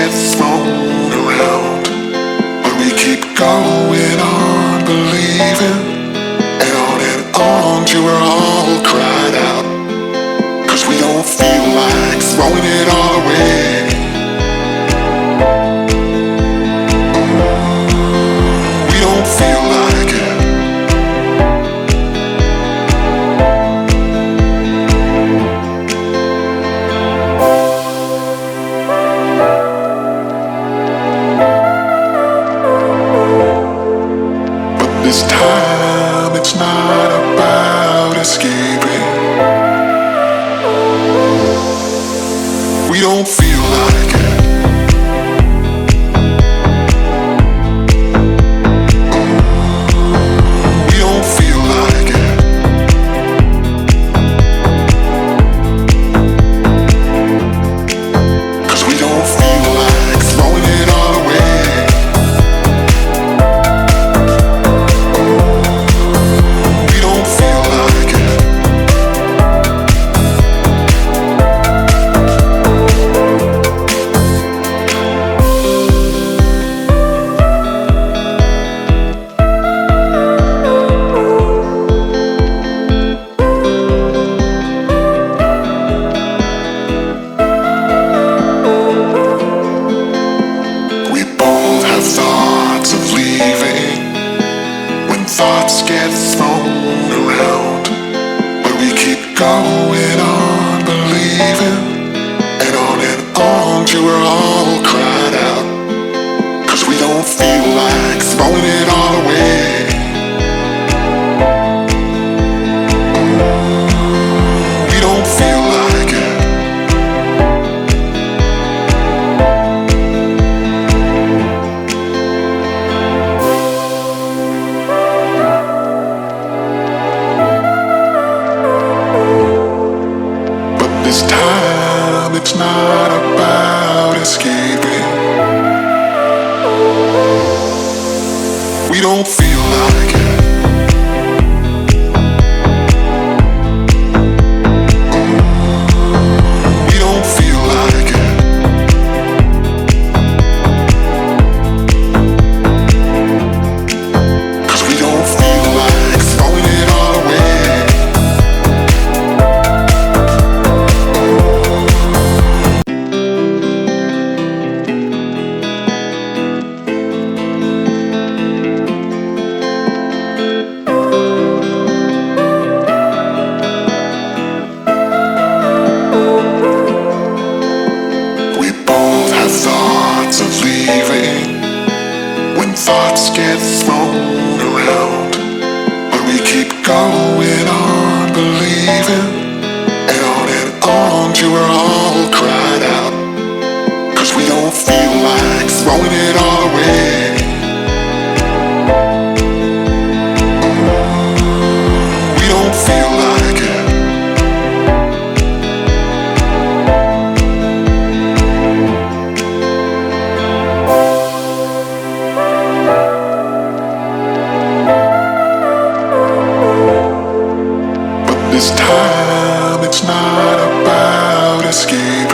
get thrown around, but we keep going on believing, and on till we're all cried out, 'cause we don't feel like throwing it all away. We don't feel like it. This time it's not about escaping. We don't feel like it. We don't feel like it. Cause we don't feel like throwing it all away. Thoughts of leaving, when thoughts get thrown around, but we keep going on believing, and on till we're all cried out, 'cause we don't feel like throwing it all away. We don't feel like it. This time it's not about escaping. We don't feel like it. We don't feel like it. Cause we don't feel like throwing it all away. Thoughts of leaving, when thoughts get thrown around, but we keep going on believing, and on till we're all cried out, 'cause we don't feel like throwing it all away. We don't feel like it. This time it's not about escape.